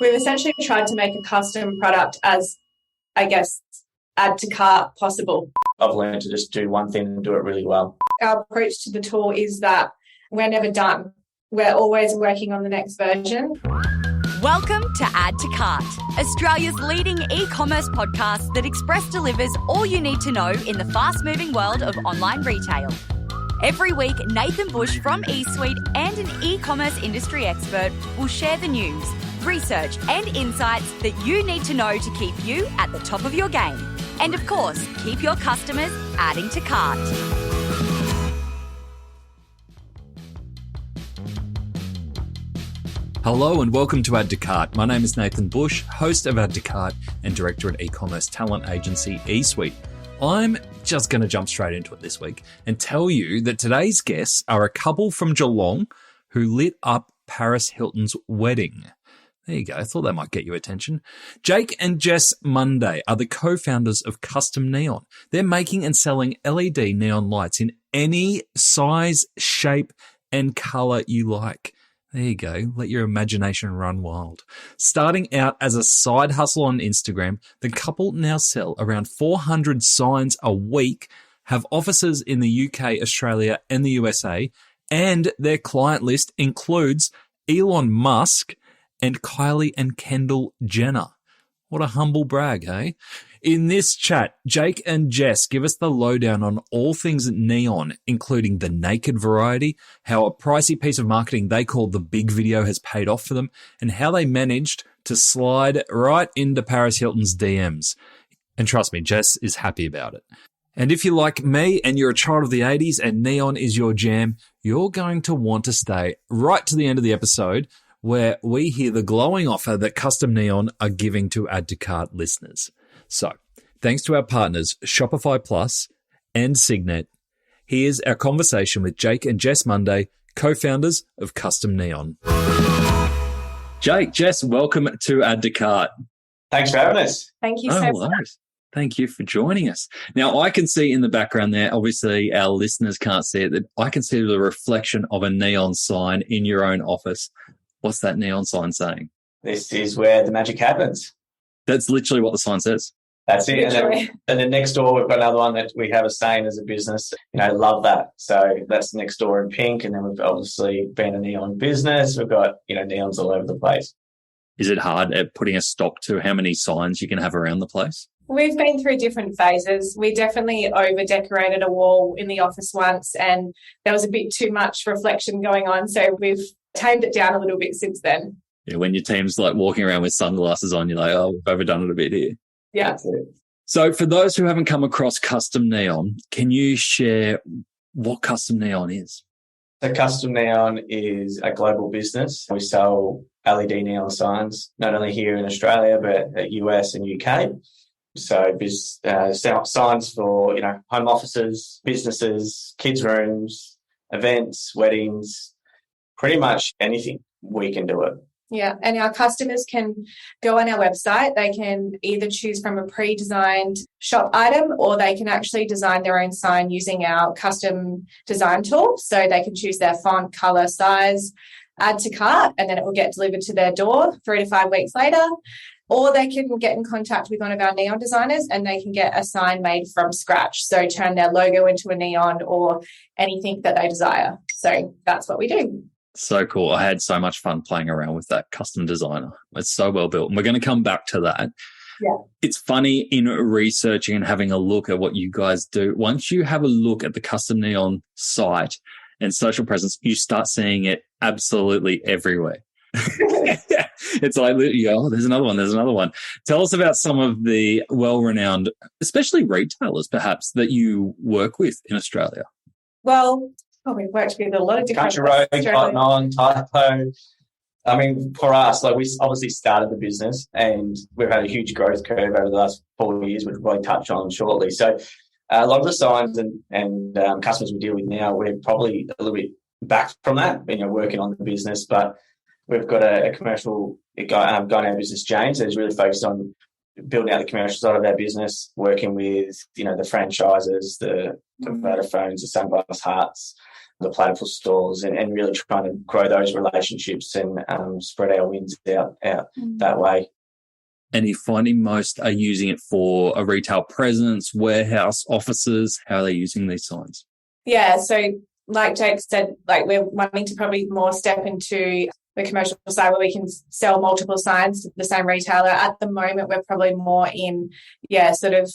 We've essentially tried to make a custom product as, I guess, add to cart possible. I've learned to just do one thing and do it really well. Our approach to the tool is that we're never done. We're always working on the next version. Welcome to Add to Cart, Australia's leading e-commerce podcast that express delivers all you need to know in the fast-moving world of online retail. Every week, Nathan Bush from eSuite and an e-commerce industry expert will share the news, research and insights that you need to know to keep you at the top of your game. And of course, keep your customers adding to cart. Hello and welcome to Add to Cart. My name is Nathan Bush, host of Add to Cart and director at e-commerce talent agency eSuite. I'm just going to jump straight into it this week and tell you that today's guests are a couple from Geelong who lit up Paris Hilton's wedding. There you go. I thought that might get your attention. Jake and Jess Munday are the co-founders of Custom Neon. They're making and selling LED neon lights in any size, shape, and color you like. There you go. Let your imagination run wild. Starting out as a side hustle on Instagram, the couple now sell around 400 signs a week, have offices in the UK, Australia, and the USA, and their client list includes Elon Musk and Kylie and Kendall Jenner. What a humble brag, hey? In this chat, Jake and Jess give us the lowdown on all things neon, including the naked variety, how a pricey piece of marketing they call the big video has paid off for them, and how they managed to slide right into Paris Hilton's DMs. And trust me, Jess is happy about it. And if you're like me and you're a child of the 80s and neon is your jam, you're going to want to stay right to the end of the episode where we hear the glowing offer that Custom Neon are giving to Add to Cart listeners. So, thanks to our partners, Shopify Plus and Signet, here's our conversation with Jake and Jess Munday, co-founders of Custom Neon. Jake, Jess, welcome to Add to Cart. Thanks for having us. Thank you so much. Thank you for joining us. Now, I can see in the background there, obviously our listeners can't see it, that I can see the reflection of a neon sign in your own office. What's that neon sign saying? This is where the magic happens. That's literally what the sign says. That's it. And then next door, we've got another one that we have a saying as a business, love that. So that's next door in pink. And then we've obviously been a neon business. We've got, neons all over the place. Is it hard at putting a stop to how many signs you can have around the place? We've been through different phases. We definitely over-decorated a wall in the office once, and there was a bit too much reflection going on. So we've tamed it down a little bit since then. Yeah, when your team's like walking around with sunglasses on, you're like, oh, we've overdone it a bit here. Yeah. So for those who haven't come across Custom Neon, can you share what Custom Neon is? So Custom Neon is a global business. We sell LED neon signs, not only here in Australia, but at US and UK. So signs for, home offices, businesses, kids' rooms, events, weddings, pretty much anything, we can do it. Yeah, and our customers can go on our website. They can either choose from a pre-designed shop item, or they can actually design their own sign using our custom design tool. So they can choose their font, color, size, add to cart, and then it will get delivered to their door 3 to 5 weeks later. Or they can get in contact with one of our neon designers and they can get a sign made from scratch. So turn their logo into a neon or anything that they desire. So that's what we do. So cool. I had so much fun playing around with that custom designer. It's so well built. And we're going to come back to that. Yeah. It's funny in researching and having a look at what you guys do. Once you have a look at the Custom Neon site and social presence, you start seeing it absolutely everywhere. It's like, there's another one. Tell us about some of the well-renowned, especially retailers perhaps, that you work with in Australia. Well, we've worked with a lot of different... Country Road, Cotton On, Typo. I mean, for us, we obviously started the business and we've had a huge growth curve over the last 4 years, which we'll probably touch on shortly. So a lot of the signs and customers we deal with now, we're probably a little bit back from that, working on the business, but we've got a commercial guy in our business, James, that is really focused on building out the commercial side of our business, working with, the franchises, the Vodafons, the Sunglass Hearts, the platypus stores and really trying to grow those relationships and spread our wins out that way. And you're finding most are using it for a retail presence, warehouse, offices? How are they using these signs? Yeah, so like Jake said, like we're wanting to probably more step into the commercial side where we can sell multiple signs to the same retailer. At the moment, we're probably more in, sort of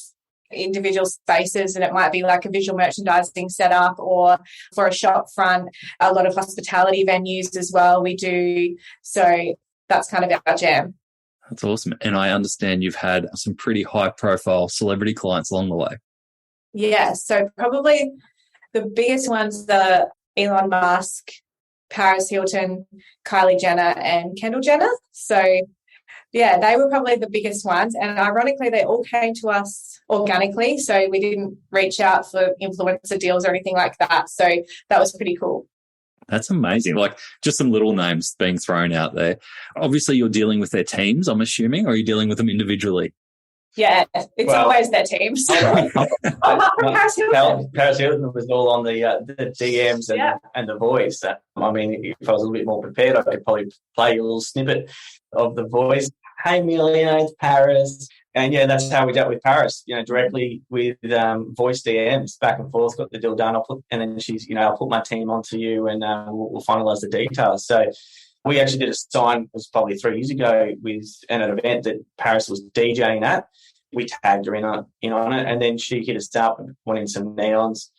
individual spaces, and it might be like a visual merchandising setup or for a shop front, a lot of hospitality venues as well we do. So that's kind of our jam. That's awesome. And I understand you've had some pretty high-profile celebrity clients along the way. Yeah, so probably the biggest ones are Elon Musk, Paris Hilton, Kylie Jenner, and Kendall Jenner. So, yeah, they were probably the biggest ones. And ironically, they all came to us organically. So we didn't reach out for influencer deals or anything like that. So that was pretty cool. That's amazing. Like just some little names being thrown out there. Obviously, you're dealing with their teams, I'm assuming, or are you dealing with them individually? Yeah, it's always their teams. Paris Hilton was all on the DMs and the voice. I mean, if I was a little bit more prepared, I could probably play a little snippet of the voice. Hey, Amelia, it's Paris. And, that's how we dealt with Paris, directly with voice DMs, back and forth, got the deal done. And then she's, I'll put my team onto you and we'll finalise the details. So we actually did a sign, it was probably 3 years ago, with an event that Paris was DJing at. We tagged her in on it, and then she hit us up and went in some neons.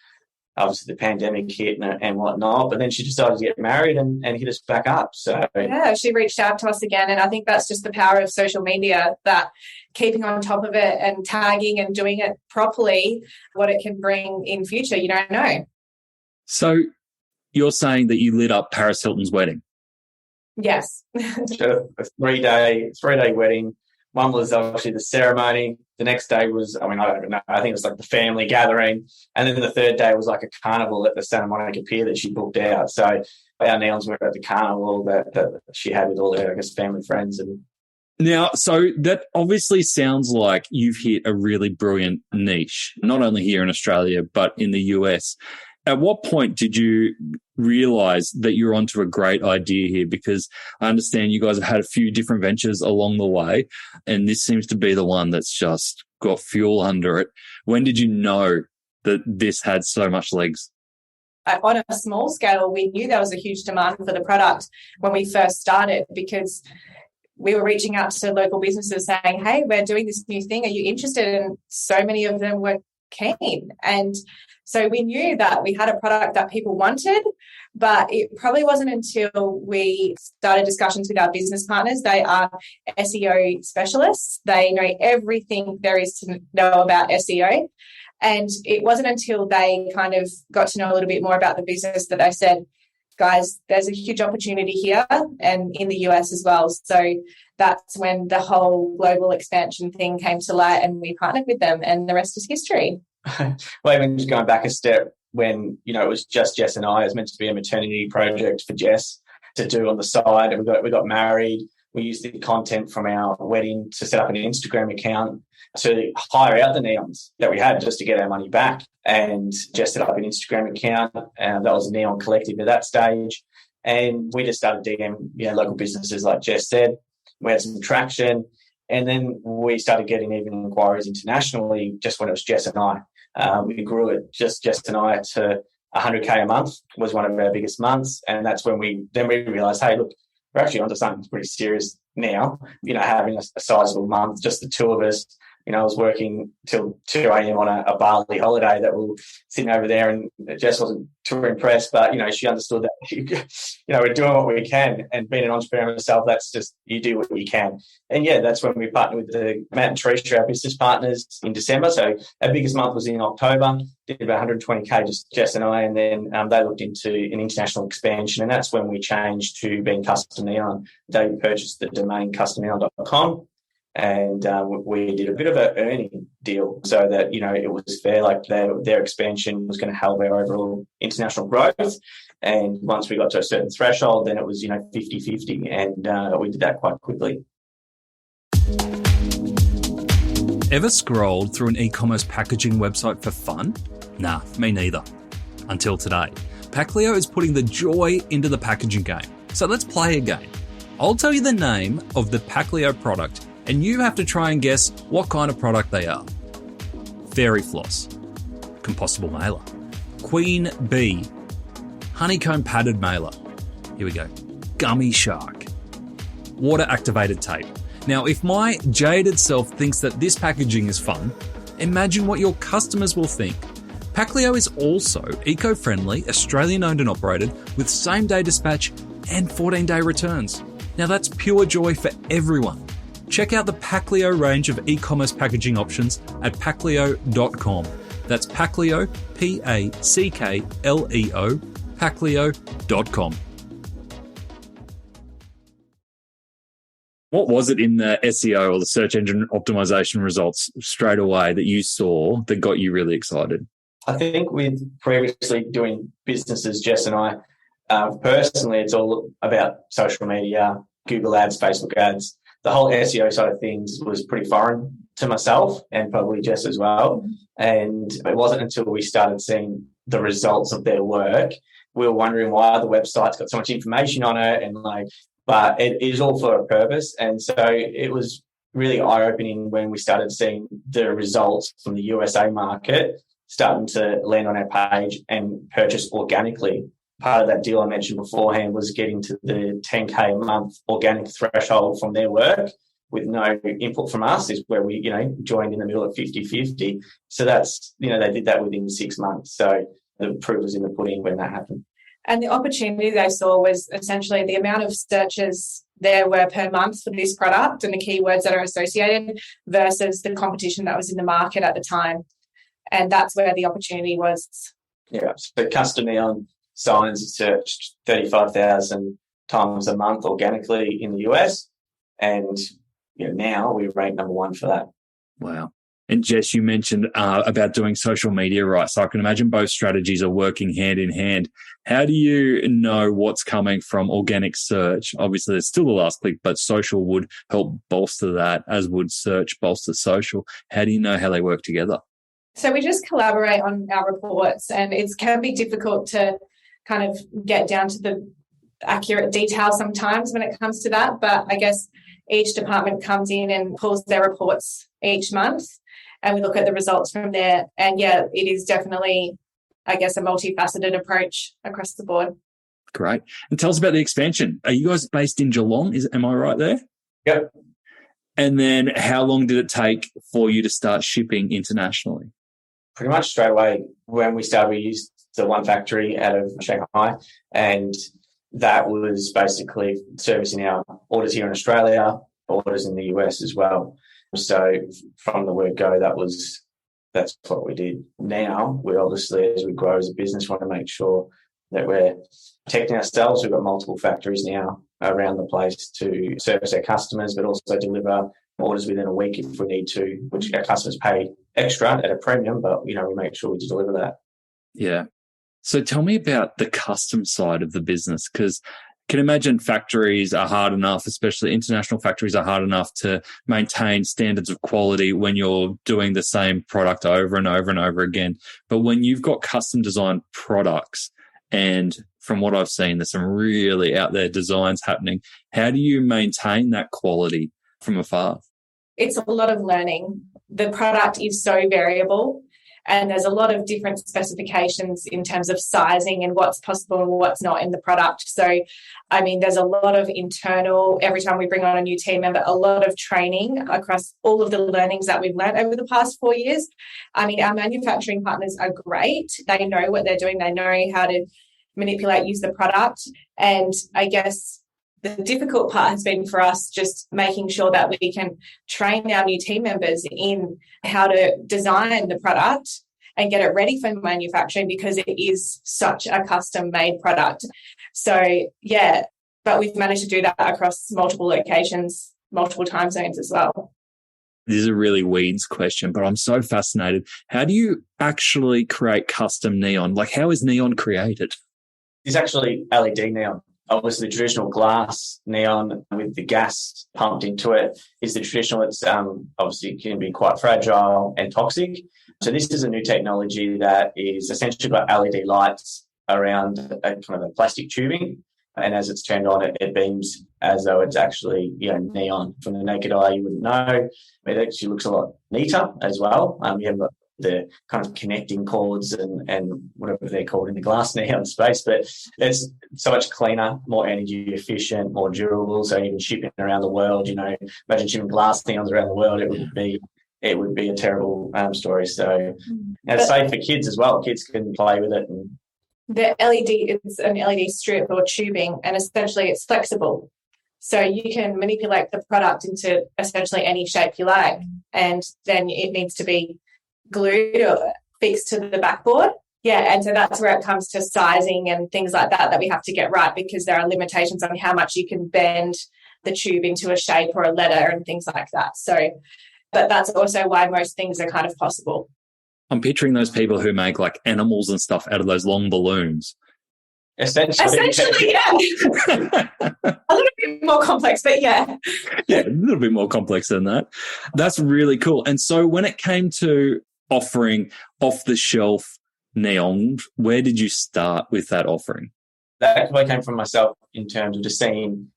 Obviously, the pandemic hit and whatnot, but then she decided to get married and hit us back up. So yeah, she reached out to us again, and I think that's just the power of social media, that keeping on top of it and tagging and doing it properly, what it can bring in future, you don't know. So you're saying that you lit up Paris Hilton's wedding? Yes. So a three-day wedding. One was obviously the ceremony. The next day was, I don't know, I think it was like the family gathering. And then the third day was like a carnival at the Santa Monica Pier that she booked out. So our neons were at the carnival that she had with all her, I guess, family friends. And now, so that obviously sounds like you've hit a really brilliant niche, not only here in Australia, but in the US. At what point did you realize that you're onto a great idea here? Because I understand you guys have had a few different ventures along the way, and this seems to be the one that's just got fuel under it. When did you know that this had so much legs? On a small scale, we knew there was a huge demand for the product when we first started, because we were reaching out to local businesses saying, hey, we're doing this new thing. Are you interested? And so many of them were keen. And so we knew that we had a product that people wanted, but it probably wasn't until we started discussions with our business partners. They are SEO specialists. They know everything there is to know about SEO. And it wasn't until they kind of got to know a little bit more about the business that they said, guys, there's a huge opportunity here and in the US as well. So that's when the whole global expansion thing came to light, and we partnered with them, and the rest is history. Well, even just going back a step, when it was just Jess and I, it was meant to be a maternity project for Jess to do on the side, and we got married. We used the content from our wedding to set up an Instagram account to hire out the neons that we had just to get our money back. And Jess set up an Instagram account, and that was Neon Collective at that stage. And we just started DM, local businesses, like Jess said. We had some traction, and then we started getting even inquiries internationally just when it was Jess and I. We grew it, just Jess and I, to 100K a month was one of our biggest months. And that's when we realised, hey, look, we're actually onto something pretty serious now, having a sizable month, just the two of us. I was working till 2 a.m. on a Bali holiday that we were sitting over there, and Jess wasn't too impressed, but, she understood that, we're doing what we can, and being an entrepreneur herself, that's just, you do what you can. And that's when we partnered with Matt and Tricia, our business partners, in December. So our biggest month was in October, did about 120K, just Jess and I, and then they looked into an international expansion, and that's when we changed to being Custom Neon. They purchased the domain customneon.com. And we did a bit of an earning deal so that, it was fair, like their expansion was going to help our overall international growth. And once we got to a certain threshold, then it was, 50-50. And we did that quite quickly. Ever scrolled through an e-commerce packaging website for fun? Nah, me neither. Until today. Paclio is putting the joy into the packaging game. So let's play a game. I'll tell you the name of the Paclio product, and you have to try and guess what kind of product they are. Fairy floss, compostable mailer, queen bee, honeycomb padded mailer. Here we go. Gummy shark, water activated tape. Now, if my jaded self thinks that this packaging is fun, imagine what your customers will think. Paclio is also eco-friendly, Australian-owned and operated, with same-day dispatch and 14-day returns. Now that's pure joy for everyone. Check out the Paclio range of e-commerce packaging options at paclio.com. That's Paclio, P-A-C-K-L-E-O, paclio.com. What was it in the SEO or the search engine optimization results straight away that you saw that got you really excited? I think with previously doing businesses, Jess and I, personally, it's all about social media, Google ads, Facebook ads. The whole SEO side of things was pretty foreign to myself and probably Jess as well. And it wasn't until we started seeing the results of their work, we were wondering why the website's got so much information on it but it is all for a purpose. And so it was really eye-opening when we started seeing the results from the USA market starting to land on our page and purchase organically. Part of that deal I mentioned beforehand was getting to the 10K a month organic threshold from their work with no input from us is where we, joined in the middle at 50-50. So that's, they did that within 6 months. So the proof was in the pudding when that happened. And the opportunity they saw was essentially the amount of searches there were per month for this product and the keywords that are associated versus the competition that was in the market at the time. And that's where the opportunity was. Yeah, so custom neon signs searched 35,000 times a month organically in the US. And now we rank number one for that. Wow. And Jess, you mentioned about doing social media right. So I can imagine both strategies are working hand in hand. How do you know what's coming from organic search? Obviously, there's still the last click, but social would help bolster that, as would search bolster social. How do you know how they work together? So we just collaborate on our reports, and it can be difficult to kind of get down to the accurate detail sometimes when it comes to that. But I guess each department comes in and pulls their reports each month, and we look at the results from there. And yeah, it is definitely, I guess, a multifaceted approach across the board. Great. And tell us about the expansion. Are you guys based in Geelong? Am I right there? Yep. And then how long did it take for you to start shipping internationally? Pretty much straight away. When we started, we used the one factory out of Shanghai, and that was basically servicing our orders here in Australia, orders in the US as well. So from the word go, that's what we did. Now we obviously, as we grow as a business, want to make sure that we're protecting ourselves. We've got multiple factories now around the place to service our customers, but also deliver orders within a week if we need to, which our customers pay extra at a premium, but we make sure we deliver that. Yeah. So tell me about the custom side of the business, because I can imagine factories are hard enough, especially international factories are hard enough to maintain standards of quality when you're doing the same product over and over and over again. But when you've got custom designed products, and from what I've seen, there's some really out there designs happening, how do you maintain that quality from afar? It's a lot of learning. The product is so variable, and there's a lot of different specifications in terms of sizing and what's possible and what's not in the product. So, there's a lot of internal, every time we bring on a new team member, a lot of training across all of the learnings that we've learned over the past 4 years. Our manufacturing partners are great. They know what they're doing. They know how to manipulate, use the product. And I guess the difficult part has been for us just making sure that we can train our new team members in how to design the product and get it ready for manufacturing, because it is such a custom-made product. So, yeah, but we've managed to do that across multiple locations, multiple time zones as well. This is a really weeds question, but I'm so fascinated. How do you actually create custom neon? Like, how is neon created? It's actually LED neon. Obviously, the traditional glass neon with the gas pumped into it is the traditional. It's obviously can be quite fragile and toxic. So this is a new technology that is essentially got LED lights around a kind of a plastic tubing. And as it's turned on, it beams as though it's actually, neon. From the naked eye, you wouldn't know. It actually looks a lot neater as well. You have got the kind of connecting cords and whatever they're called in the glass neon space, but it's so much cleaner, more energy efficient, more durable. So even shipping around the world, imagine shipping glass neons around the world, it would be a terrible story. So it's safe for kids as well. Kids can play with it. And the LED is an LED strip or tubing, and essentially it's flexible. So you can manipulate the product into essentially any shape you like, and then it needs to be glued or fixed to the backboard. Yeah, and so that's where it comes to sizing and things like that we have to get right, because there are limitations on how much you can bend the tube into a shape or a letter and things like that. So, but that's also why most things are kind of possible. I'm picturing those people who make like animals and stuff out of those long balloons. Essentially, yeah. A little bit more complex, but yeah. Yeah, a little bit more complex than that. That's really cool. And so when it came to offering off-the-shelf neon, where did you start with that offering? That actually came from myself in terms of just seeing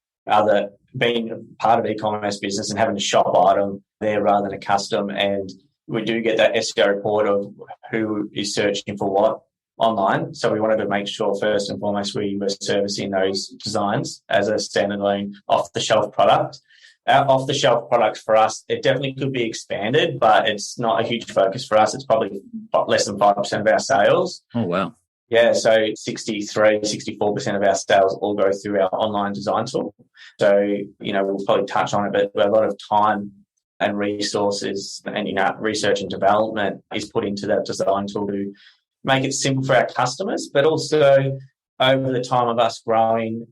being part of e-commerce business and having a shop item there rather than a custom. And we do get that SEO report of who is searching for what online. So we wanted to make sure first and foremost we were servicing those designs as a standalone off-the-shelf product. Our off-the-shelf products for us, it definitely could be expanded, but it's not a huge focus for us. It's probably less than 5% of our sales. Oh, wow. Yeah, so 64% of our sales all go through our online design tool. So, we'll probably touch on it, but a lot of time and resources and, research and development is put into that design tool to make it simple for our customers, but also over the time of us going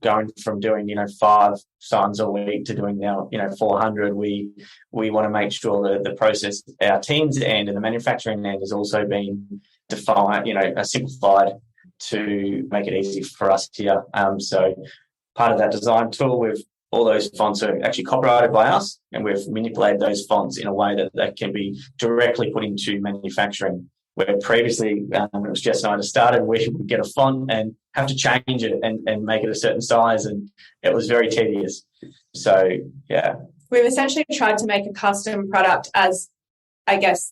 from doing, 5 signs a week to doing now, 400, we want to make sure that the process, our team's end and the manufacturing end has also been defined, simplified to make it easy for us here. So part of that design tool, all those fonts are actually copyrighted by us, and we've manipulated those fonts in a way that can be directly put into manufacturing. Where previously it was Jess and I that started, we would get a font and have to change it and make it a certain size, and it was very tedious. So, yeah. We've essentially tried to make a custom product as, I guess,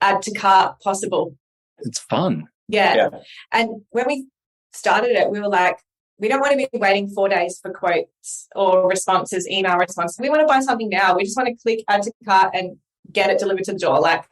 add to cart possible. It's fun. Yeah. And when we started it, we were like, we don't want to be waiting 4 days for quotes or responses, email responses. We want to buy something now. We just want to click add to cart and get it delivered to the door. Like,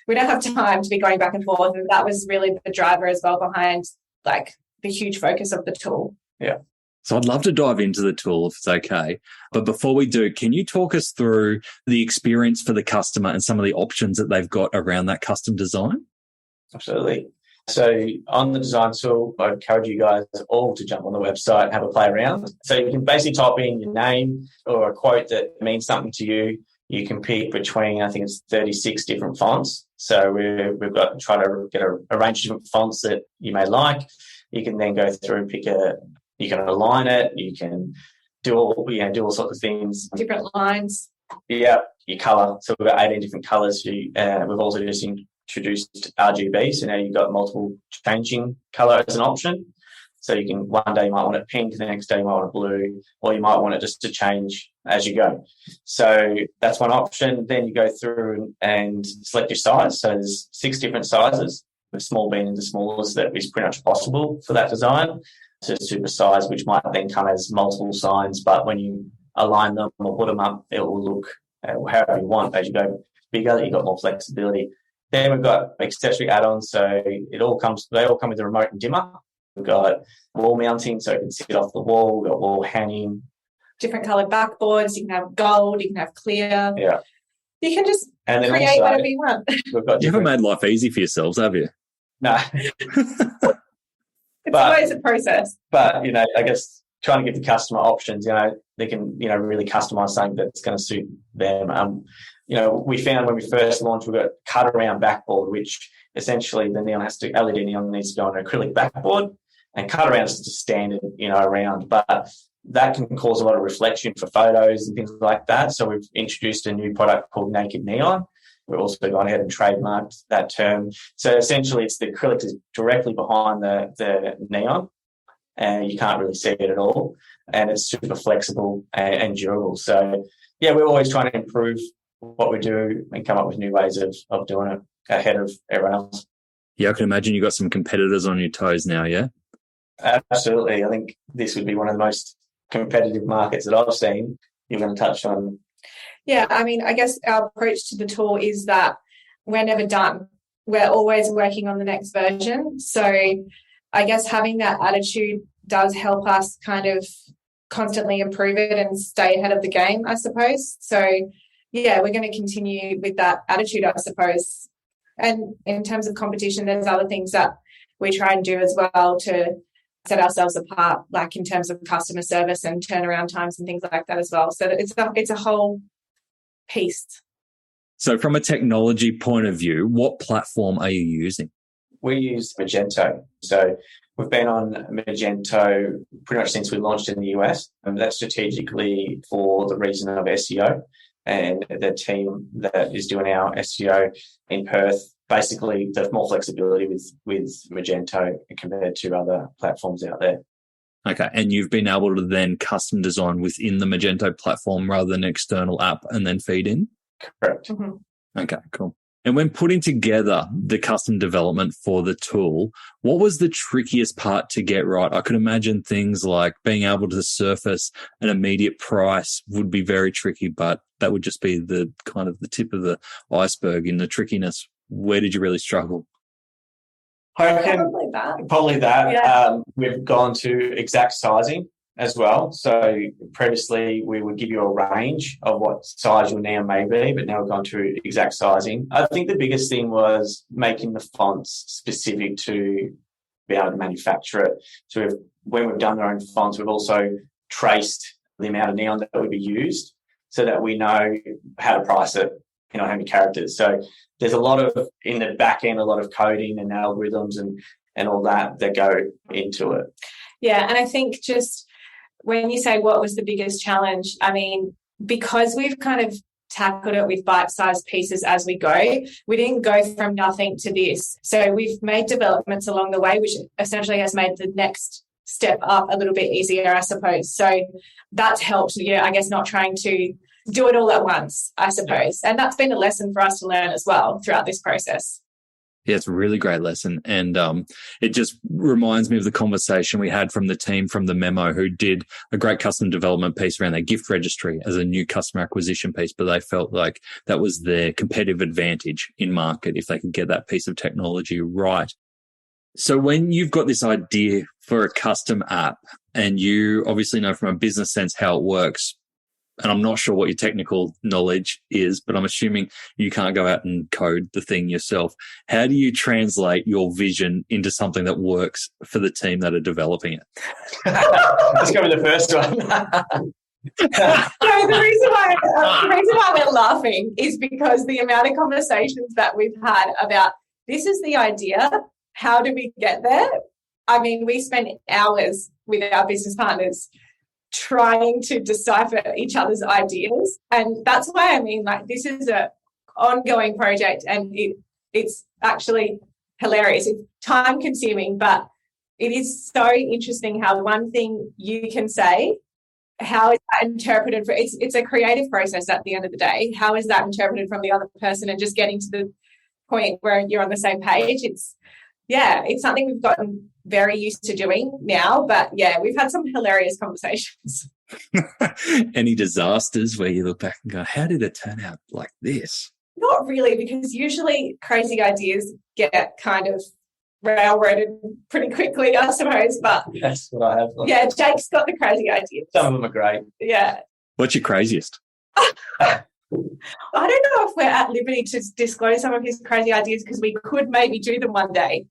we don't have time to be going back and forth. And that was really the driver as well behind like the huge focus of the tool. Yeah. So I'd love to dive into the tool if it's okay. But before we do, can you talk us through the experience for the customer and some of the options that they've got around that custom design? Absolutely. So on the design tool, I encourage you guys all to jump on the website and have a play around. So you can basically type in your name or a quote that means something to you. You can pick between, I think it's 36 different fonts. So we've got try to get a range of different fonts that you may like. You can then go through and you can align it. You can do all sorts of things. Different lines. Yeah, your colour. So we've got 18 different colours. We've also just introduced RGB. So now you've got multiple changing colour as an option. So you can, one day you might want it pink, the next day you might want it blue, or you might want it just to change as you go. So that's one option. Then you go through and select your size. So there's 6 different sizes, with small being the smallest that is pretty much possible for that design. So super size, which might then come as multiple signs, but when you align them or put them up, it will look however you want. As you go bigger, you've got more flexibility. Then we've got accessory add-ons. So they all come with a remote and dimmer. We've got wall mounting, so you can sit off the wall. We've got wall hanging. Different coloured backboards. You can have gold. You can have clear. Yeah. You can just create also, whatever you want. You haven't made life easy for yourselves, have you? No. It's always a process. But, I guess trying to give the customer options, they can, really customise something that's going to suit them. We found when we first launched, we got cut around backboard, which essentially the LED neon needs to go on an acrylic backboard, and cut around is just standard, around. But that can cause a lot of reflection for photos and things like that. So we've introduced a new product called Naked Neon, We've also gone ahead and trademarked that term. So essentially, it's the acrylic is directly behind the neon, and you can't really see it at all. And it's super flexible and durable. So, yeah, we're always trying to improve what we do and come up with new ways of doing it ahead of everyone else. Yeah, I can imagine you've got some competitors on your toes now, yeah? Absolutely. I think this would be one of the most competitive markets that I've seen. You're going to touch on. Yeah, I mean, I guess our approach to the tool is that we're never done. We're always working on the next version. So I guess having that attitude does help us kind of constantly improve it and stay ahead of the game, I suppose. So, yeah, we're going to continue with that attitude, I suppose. And in terms of competition, there's other things that we try and do as well to set ourselves apart, like in terms of customer service and turnaround times and things like that as well. So it's a whole piece. So from a technology point of view, what platform are you using? We use Magento. So we've been on Magento pretty much since we launched in the US, and that's strategically for the reason of SEO. And the team that is doing our SEO in Perth, basically there's more flexibility with Magento compared to other platforms out there. Okay, and you've been able to then custom design within the Magento platform rather than external app and then feed in? Correct. Mm-hmm. Okay, cool. And when putting together the custom development for the tool, what was the trickiest part to get right? I could imagine things like being able to surface an immediate price would be very tricky, but that would just be the kind of the tip of the iceberg in the trickiness. Where did you really struggle? I reckon probably that. Yeah. We've gone to exact sizing as well. So previously we would give you a range of what size your neon may be, but now we've gone to exact sizing. I think the biggest thing was making the fonts specific to be able to manufacture it. So when we've done our own fonts, we've also traced the amount of neon that would be used so that we know how to price it, how many characters. So there's a lot of, in the back end, a lot of coding and algorithms and all that go into it. Yeah, and I think just when you say what was the biggest challenge, I mean, because we've kind of tackled it with bite-sized pieces as we go, we didn't go from nothing to this. So we've made developments along the way, which essentially has made the next step up a little bit easier, I suppose. So that's helped, I guess, not trying to do it all at once, I suppose. And that's been a lesson for us to learn as well throughout this process. Yeah, it's a really great lesson. And it just reminds me of the conversation we had from the team from the memo who did a great custom development piece around their gift registry as a new customer acquisition piece, but they felt like that was their competitive advantage in market if they could get that piece of technology right. So when you've got this idea for a custom app and you obviously know from a business sense how it works, and I'm not sure what your technical knowledge is, but I'm assuming you can't go out and code the thing yourself. How do you translate your vision into something that works for the team that are developing it? Let's go with the first one. No, the reason why we're laughing is because the amount of conversations that we've had about this is the idea, how do we get there? I mean, we spend hours with our business partners trying to decipher each other's ideas. And that's why I mean, like, this is an ongoing project and it's actually hilarious. It's time consuming, but it is so interesting how one thing you can say, how is that interpreted for it's a creative process at the end of the day. How is that interpreted from the other person and just getting to the point where you're on the same page? It's something we've gotten very used to doing now, but we've had some hilarious conversations. Any disasters where you look back and go, how did it turn out like this? Not really, because usually crazy ideas get kind of railroaded pretty quickly, I suppose. But that's what I have. Yeah, Jake's got the crazy ideas. Some of them are great. Yeah. What's your craziest? I don't know if we're at liberty to disclose some of his crazy ideas because we could maybe do them one day.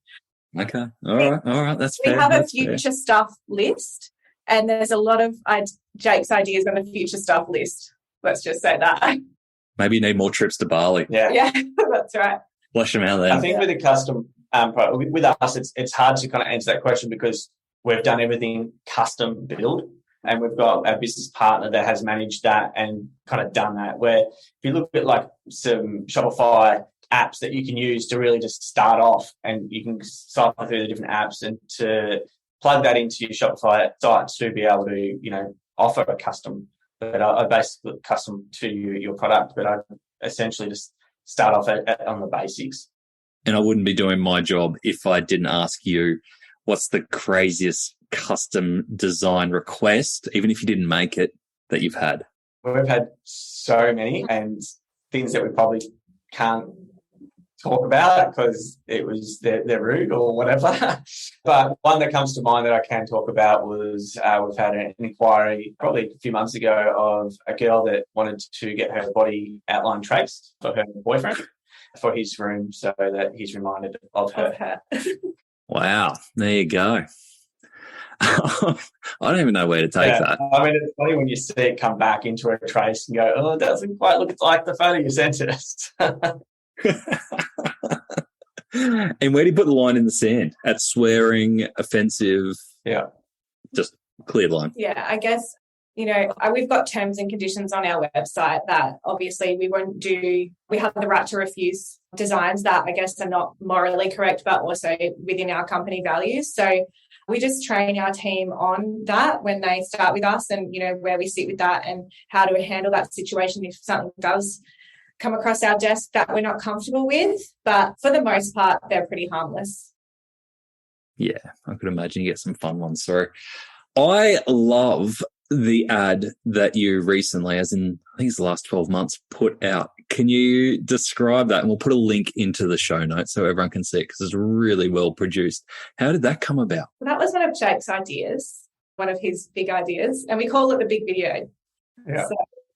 Okay. All right. That's fair. We have a future stuff list, and there's a lot of Jake's ideas on the future stuff list. Let's just say that. Maybe you need more trips to Bali. Yeah, that's right. Flush them out there. I think with a custom, with us, it's hard to kind of answer that question because we've done everything custom build. And we've got a business partner that has managed that and kind of done that, where if you look at like some Shopify apps that you can use to really just start off, and you can cycle through the different apps and to plug that into your Shopify site to be able to, offer a custom, but I basically custom to your product, but I essentially just start off on the basics. And I wouldn't be doing my job if I didn't ask you, what's the craziest custom design request, even if you didn't make it, that you've had? We've had so many, and things that we probably can't talk about because they're rude or whatever. But one that comes to mind that I can talk about was we've had an inquiry probably a few months ago of a girl that wanted to get her body outline traced for her boyfriend for his room, so that he's reminded of her. Wow, there you go. I don't even know where to take that. I mean, it's funny when you see it come back into a trace and go, oh, it doesn't quite look like the photo you sent us. And where do you put the line in the sand? At swearing, offensive? Yeah. Just clear line. Yeah, I guess, we've got terms and conditions on our website that obviously we won't do. We have the right to refuse designs that I guess are not morally correct, but also within our company values. So we just train our team on that when they start with us, and, where we sit with that and how to handle that situation if something does come across our desk that we're not comfortable with. But for the most part, they're pretty harmless. Yeah, I could imagine you get some fun ones through. I love the ad that you recently, as in I think it's the last 12 months, put out. Can you describe that? And we'll put a link into the show notes so everyone can see it, because it's really well produced. How did that come about? That was one of Jake's ideas, one of his big ideas, and we call it the big video. Yeah.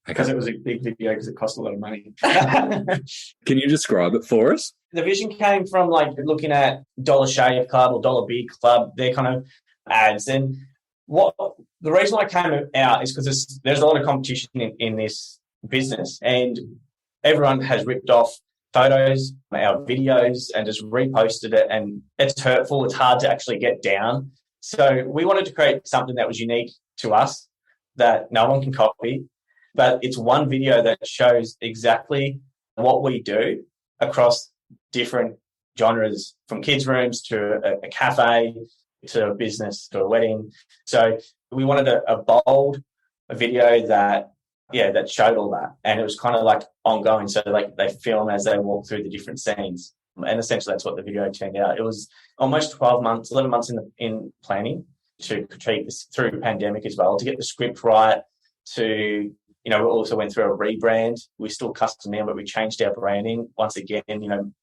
Because it was a big video, because it cost a lot of money. Can you describe it for us? The vision came from looking at Dollar Shave Club or Dollar Beard Club, their kind of ads. And the reason I came out is because there's a lot of competition in this business, and everyone has ripped off photos, our videos, and just reposted it. And it's hurtful. It's hard to actually get down. So we wanted to create something that was unique to us, that no one can copy. But it's one video that shows exactly what we do across different genres, from kids' rooms to a cafe, to a business, to a wedding. So we wanted a bold video that showed all that. And it was kind of like ongoing. So they film as they walk through the different scenes. And essentially that's what the video turned out. It was almost 11 months in planning to treat this through the pandemic as well, to get the script right, to... we also went through a rebrand. We still custom now, but we changed our branding. Once again,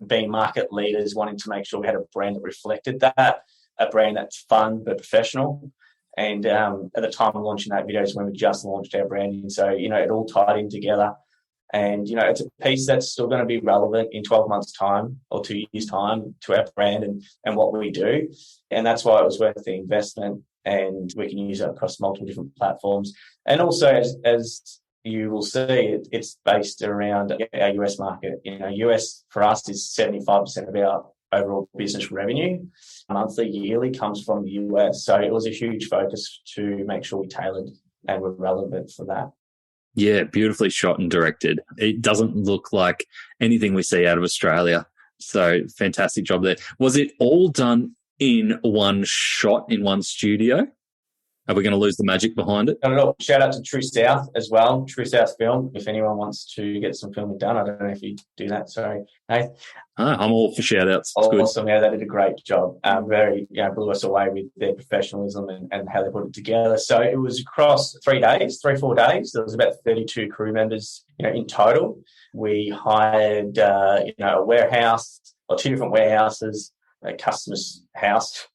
being market leaders, wanting to make sure we had a brand that reflected that, a brand that's fun but professional. And at the time of launching that video is when we just launched our branding. So, it all tied in together. And, it's a piece that's still going to be relevant in 12 months' time or 2 years' time to our brand and what we do. And that's why it was worth the investment. And we can use it across multiple different platforms. And also, as you will see, it's based around our US market. US for us is 75% of our overall business revenue. Monthly, yearly comes from the US. So it was a huge focus to make sure we tailored and were relevant for that. Yeah, beautifully shot and directed. It doesn't look like anything we see out of Australia. So fantastic job there. Was it all done in one shot, in one studio? Are we going to lose the magic behind it? Not at all. Shout out to True South as well, True South Film. If anyone wants to get some filming done, I don't know if you do that. Sorry, Nate. I'm all for shout outs. Awesome. Yeah, they did a great job. Very, blew us away with their professionalism and how they put it together. So it was across 4 days. There was about 32 crew members, in total. We hired, a warehouse or 2 different warehouses, a customer's house.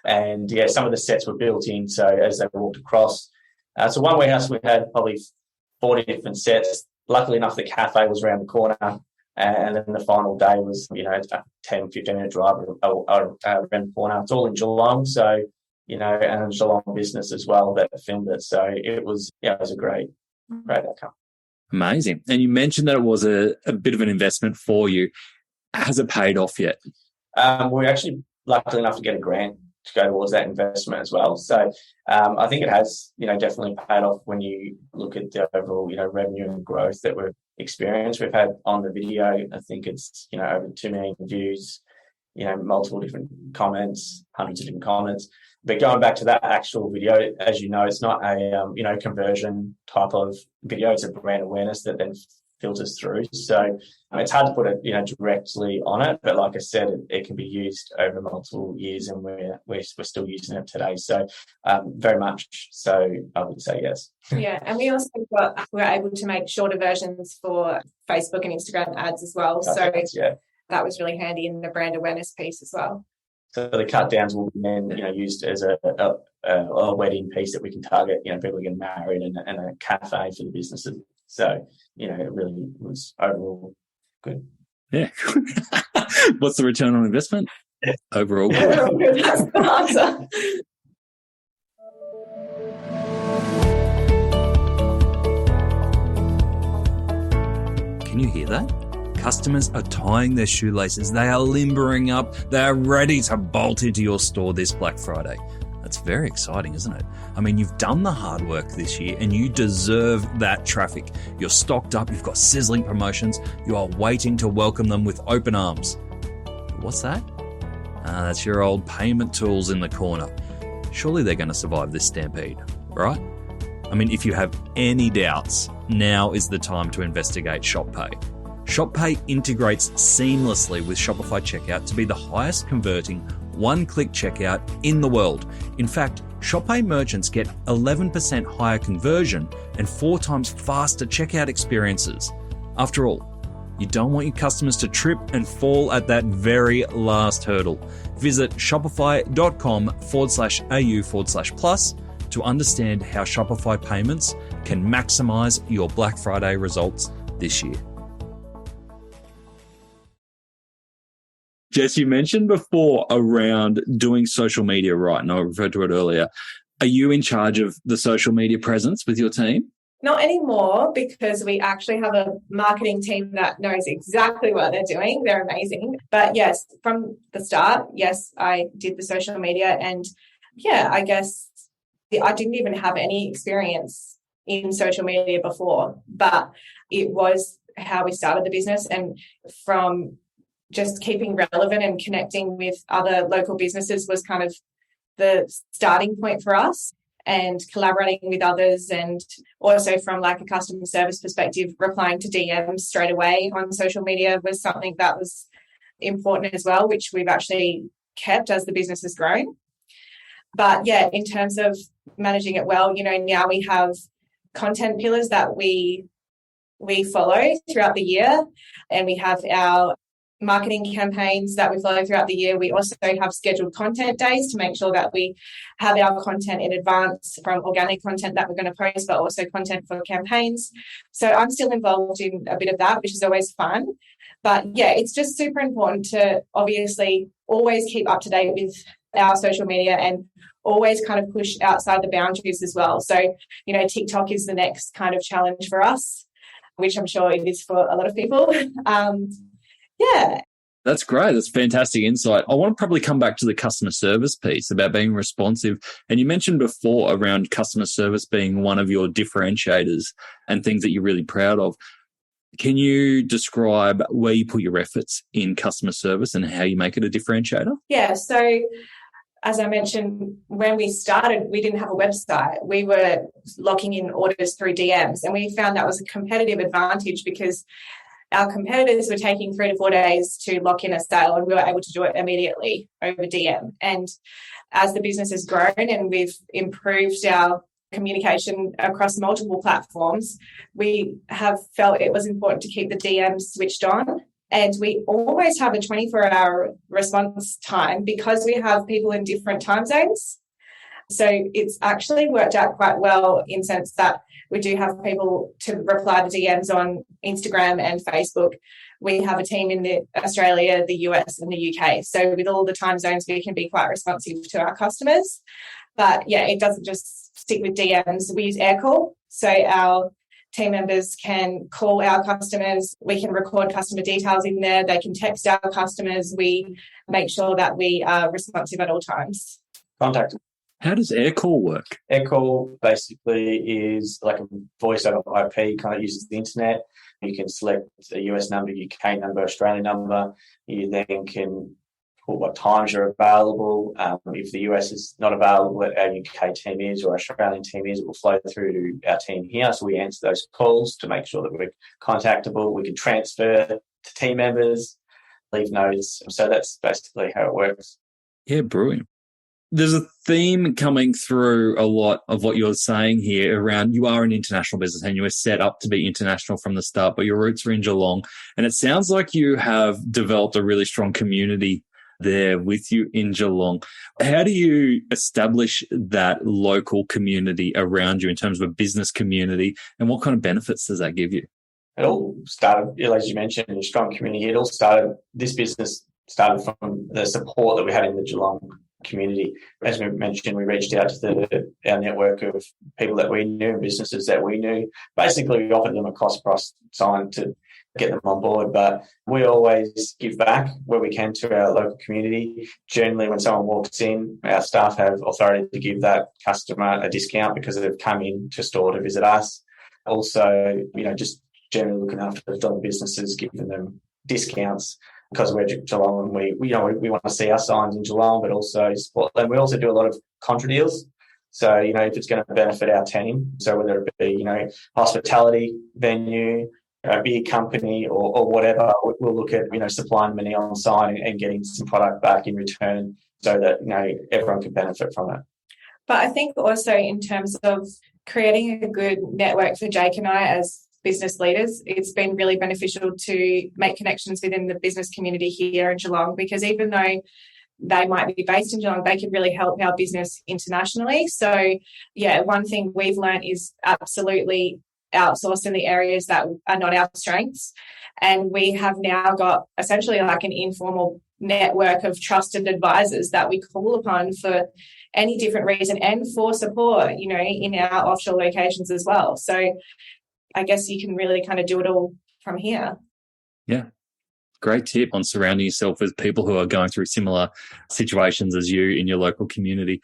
And some of the sets were built in. So as they walked across, so one warehouse we had probably 40 different sets. Luckily enough, the cafe was around the corner, and then the final day was a 10-15 minute drive around the corner. It's all in Geelong, so and a Geelong business as well that filmed it. So it was a great outcome. Amazing. And you mentioned that it was a bit of an investment for you. Has it paid off yet? We're actually lucky enough to get a grant go towards that investment as well. So I think it has, definitely paid off when you look at the overall, revenue and growth that we've experienced. We've had on the video, I think it's, over 2 million views, multiple different comments, hundreds of different comments. But going back to that actual video, as you know, it's not a, conversion type of video. It's a brand awareness that then filters through. So it's hard to put it, directly on it. But like I said, it can be used over multiple years, and we're still using it today. So very much so, I would say yes. Yeah, and we also were able to make shorter versions for Facebook and Instagram ads as well. So that was really handy in the brand awareness piece as well. So the cut downs will be then, used as a wedding piece that we can target, people getting married and a cafe for the businesses. So, it really was overall good. Yeah. What's the return on investment? Yeah. Overall good. That's the answer. Can you hear that? Customers are tying their shoelaces. They are limbering up. They are ready to bolt into your store this Black Friday. That's very exciting, isn't it? I mean, you've done the hard work this year and you deserve that traffic. You're stocked up. You've got sizzling promotions. You are waiting to welcome them with open arms. What's that? That's your old payment tools in the corner. Surely they're going to survive this stampede, right? I mean, if you have any doubts, now is the time to investigate ShopPay. ShopPay integrates seamlessly with Shopify Checkout to be the highest converting one-click checkout in the world. In fact, ShopPay merchants get 11% higher conversion and 4 times faster checkout experiences. After all, you don't want your customers to trip and fall at that very last hurdle. Visit shopify.com/au/plus to understand how Shopify payments can maximize your Black Friday results this year. Jess, you mentioned before around doing social media right, and I referred to it earlier. Are you in charge of the social media presence with your team? Not anymore, because we actually have a marketing team that knows exactly what they're doing. They're amazing. But yes, from the start, yes, I did the social media. And yeah, I guess I didn't even have any experience in social media before, but it was how we started the business. And from just keeping relevant and connecting with other local businesses was kind of the starting point for us, and collaborating with others, and also from like a customer service perspective, replying to DMs straight away on social media was something that was important as well, which we've actually kept as the business has grown. But yeah, in terms of managing it well, now we have content pillars that we follow throughout the year, and we have our marketing campaigns that we follow throughout the year. We also have scheduled content days to make sure that we have our content in advance, from organic content that we're going to post, but also content for campaigns. So I'm still involved in a bit of that, which is always fun. But yeah, it's just super important to obviously always keep up to date with our social media and always kind of push outside the boundaries as well. So, TikTok is the next kind of challenge for us, which I'm sure it is for a lot of people. Yeah. That's great. That's fantastic insight. I want to probably come back to the customer service piece about being responsive. And you mentioned before around customer service being one of your differentiators and things that you're really proud of. Can you describe where you put your efforts in customer service and how you make it a differentiator? Yeah. So as I mentioned, when we started, we didn't have a website. We were locking in orders through DMs, and we found that was a competitive advantage because our competitors were taking 3 to 4 days to lock in a sale, and we were able to do it immediately over DM. And as the business has grown and we've improved our communication across multiple platforms, we have felt it was important to keep the DMs switched on. And we always have a 24-hour response time because we have people in different time zones. So it's actually worked out quite well in sense that we do have people to reply to DMs on Instagram and Facebook. We have a team in Australia, the US and the UK. So with all the time zones, we can be quite responsive to our customers. But yeah, it doesn't just stick with DMs. We use air call. So our team members can call our customers. We can record customer details in there. They can text our customers. We make sure that we are responsive at all times. Contact. How does Aircall work? Aircall basically is like a voice over IP, kind of uses the internet. You can select a US number, UK number, Australian number. You then can put what times are available. If the US is not available, our UK team is or Australian team is, it will flow through to our team here. So we answer those calls to make sure that we're contactable. We can transfer to team members, leave notes. So that's basically how it works. Yeah, brilliant. There's a theme coming through a lot of what you're saying here around you are an international business and you were set up to be international from the start, but your roots are in Geelong. And it sounds like you have developed a really strong community there with you in Geelong. How do you establish that local community around you in terms of a business community, and what kind of benefits does that give you? It all started, as you mentioned, a strong community. This business started from the support that we had in the Geelong community. As we mentioned, we reached out to our network of people that we knew and businesses that we knew. Basically, we offered them a cost-price sign to get them on board, but we always give back where we can to our local community. Generally, when someone walks in, our staff have authority to give that customer a discount because they've come in to store to visit us. Also, just generally looking after the businesses, giving them discounts because we're Geelong and we want to see our signs in Geelong, but also support them. We also do a lot of contra deals. So, if it's going to benefit our team, so whether it be, hospitality venue, a beer company or whatever, we'll look at, supplying money on site and getting some product back in return so that, everyone can benefit from it. But I think also in terms of creating a good network for Jake and I as business leaders, it's been really beneficial to make connections within the business community here in Geelong, because even though they might be based in Geelong, they can really help our business internationally. So, one thing we've learned is absolutely outsource in the areas that are not our strengths. And we have now got essentially like an informal network of trusted advisors that we call upon for any different reason and for support, in our offshore locations as well. So I guess you can really kind of do it all from here. Yeah. Great tip on surrounding yourself with people who are going through similar situations as you in your local community.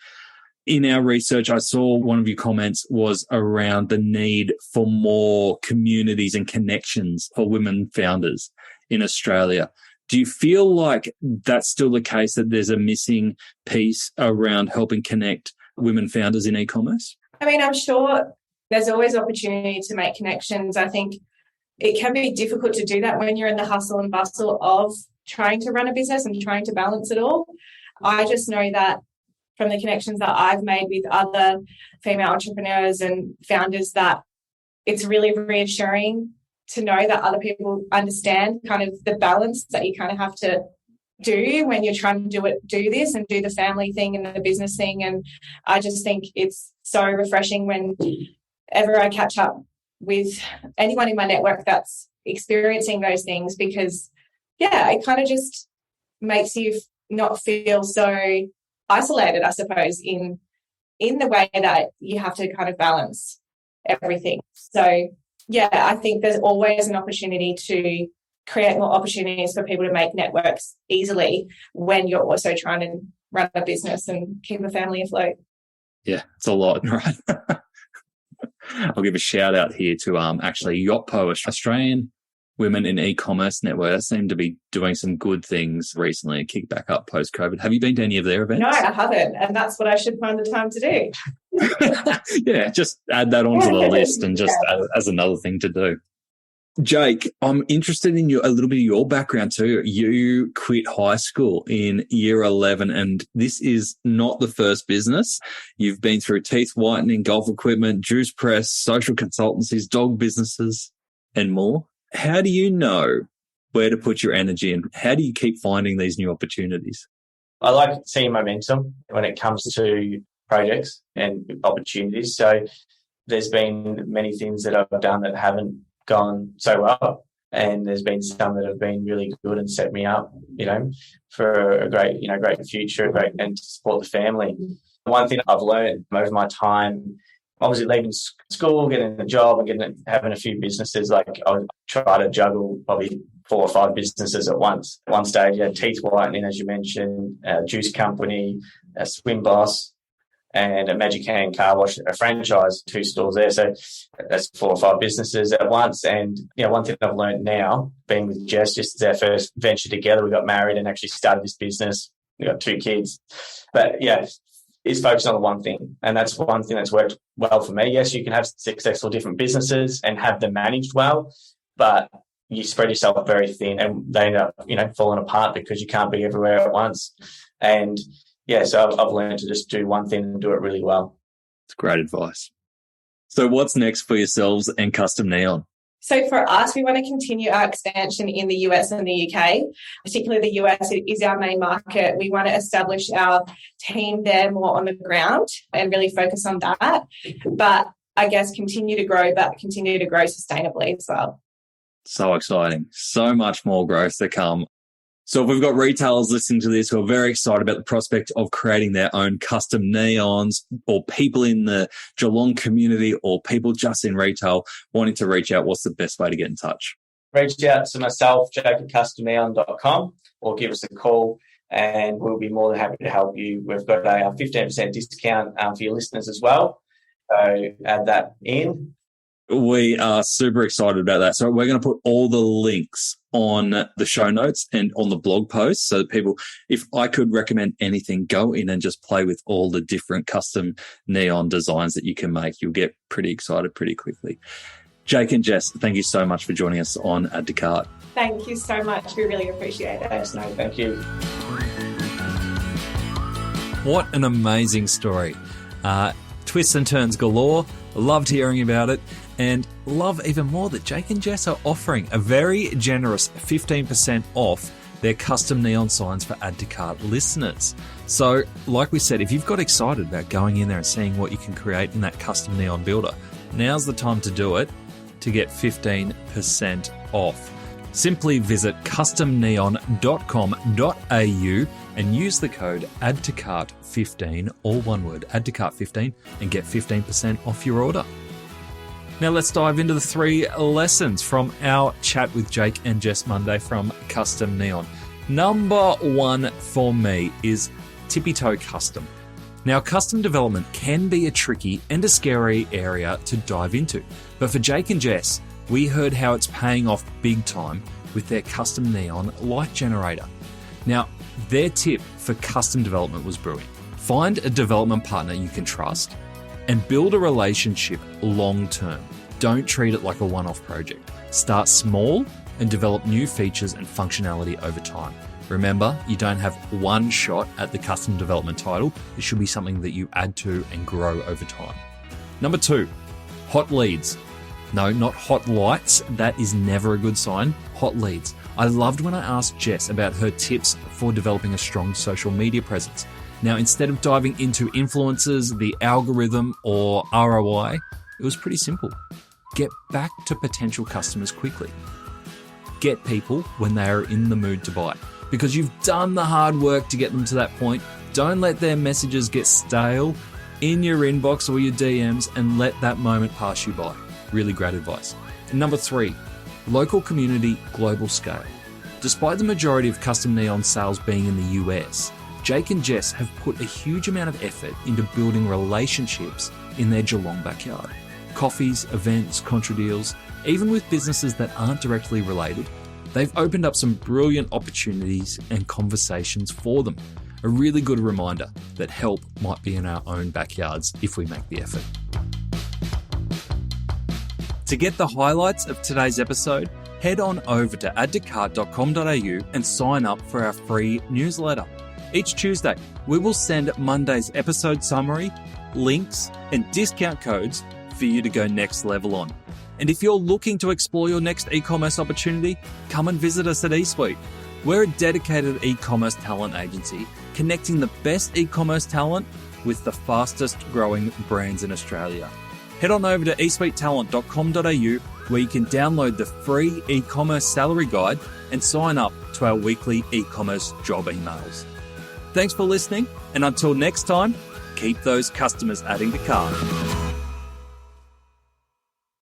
In our research, I saw one of your comments was around the need for more communities and connections for women founders in Australia. Do you feel like that's still the case, that there's a missing piece around helping connect women founders in e-commerce? I mean, I'm sure there's always opportunity to make connections. I think it can be difficult to do that when you're in the hustle and bustle of trying to run a business and trying to balance it all. I just know that from the connections that I've made with other female entrepreneurs and founders, that it's really reassuring to know that other people understand kind of the balance that you kind of have to do when you're trying to do this and do the family thing and the business thing. And I just think it's so refreshing whenever I catch up with anyone in my network that's experiencing those things, because it kind of just makes you not feel so isolated, I suppose, in the way that you have to kind of balance everything. So I think there's always an opportunity to create more opportunities for people to make networks easily when you're also trying to run a business and keep a family afloat. Yeah, it's a lot, right? I'll give a shout out here to actually Yotpo, Australian Women in E-commerce Network. That seemed to be doing some good things recently and kick back up post-COVID. Have you been to any of their events? No, I haven't, and that's what I should find the time to do. Yeah, just add that onto the list and just as another thing to do. Jake, I'm interested in a little bit of your background too. You quit high school in year 11, and this is not the first business. You've been through teeth whitening, golf equipment, juice press, social consultancies, dog businesses, and more. How do you know where to put your energy and how do you keep finding these new opportunities? I like seeing momentum when it comes to projects and opportunities. So there's been many things that I've done that haven't gone so well, and there's been some that have been really good and set me up, for a great future, and to support the family. One thing I've learned over my time, obviously leaving school, getting a job and having a few businesses, like I try to juggle probably 4 or 5 businesses at once. At one stage, you had teeth whitening, as you mentioned, a juice company, a swim boss, and a Magic Hand car wash, a franchise, 2 stores there. So that's 4 or 5 businesses at once. And, one thing I've learned now, being with Jess, just as our first venture together, we got married and actually started this business. We got 2 kids. But, is focused on one thing. And that's one thing that's worked well for me. Yes, you can have successful different businesses and have them managed well, but you spread yourself very thin and they end up, falling apart because you can't be everywhere at once. And so I've learned to just do one thing and do it really well. It's great advice. So what's next for yourselves and Custom Neon? So for us, we want to continue our expansion in the US and the UK, particularly the US is our main market. We want to establish our team there more on the ground and really focus on that. But I guess continue to grow sustainably as well. So exciting. So much more growth to come. So if we've got retailers listening to this who are very excited about the prospect of creating their own custom neons, or people in the Geelong community or people just in retail wanting to reach out, what's the best way to get in touch? Reach out to myself, Jake at customneon.com, or give us a call and we'll be more than happy to help you. We've got a 15% discount for your listeners as well. So add that in. We are super excited about that. So we're going to put all the links on the show notes and on the blog post so that people, if I could recommend anything, go in and just play with all the different custom neon designs that you can make. You'll get pretty excited pretty quickly. Jake and Jess, thank you so much for joining us on Add to Cart. Thank you so much. We really appreciate it. Thanks, Nate. Thank you. What an amazing story. Twists and turns galore. Loved hearing about it. And love even more that Jake and Jess are offering a very generous 15% off their custom neon signs for Add to Cart listeners. So, like we said, if you've got excited about going in there and seeing what you can create in that custom neon builder, now's the time to do it to get 15% off. Simply visit customneon.com.au and use the code AddToCart15, all one word, AddToCart15, and get 15% off your order. Now let's dive into the 3 lessons from our chat with Jake and Jess Munday from Custom Neon. Number 1 for me is tippy-toe custom. Now, custom development can be a tricky and a scary area to dive into, but for Jake and Jess, we heard how it's paying off big time with their custom neon light generator. Now, their tip for custom development was brilliant. Find a development partner you can trust and build a relationship long term. Don't treat it like a one-off project. Start small and develop new features and functionality over time. Remember, you don't have one shot at the custom development title. It should be something that you add to and grow over time. Number 2, hot leads. No, not hot lights. That is never a good sign. Hot leads. I loved when I asked Jess about her tips for developing a strong social media presence. Now, instead of diving into influencers, the algorithm, or ROI, it was pretty simple. Get back to potential customers quickly. Get people when they are in the mood to buy. Because you've done the hard work to get them to that point. Don't let their messages get stale in your inbox or your DMs and let that moment pass you by. Really great advice. And number 3, local community, global scale. Despite the majority of custom neon sales being in the US, Jake and Jess have put a huge amount of effort into building relationships in their Geelong backyard. Coffees, events, contra deals, even with businesses that aren't directly related, they've opened up some brilliant opportunities and conversations for them. A really good reminder that help might be in our own backyards if we make the effort. To get the highlights of today's episode, head on over to addtocart.com.au and sign up for our free newsletter. Each Tuesday, we will send Monday's episode summary, links, and discount codes for you to go next level on. And if you're looking to explore your next e-commerce opportunity, come and visit us at eSuite. We're a dedicated e-commerce talent agency, connecting the best e-commerce talent with the fastest growing brands in Australia. Head on over to eSuitetalent.com.au where you can download the free e-commerce salary guide and sign up to our weekly e-commerce job emails. Thanks for listening, and until next time, keep those customers adding to cart.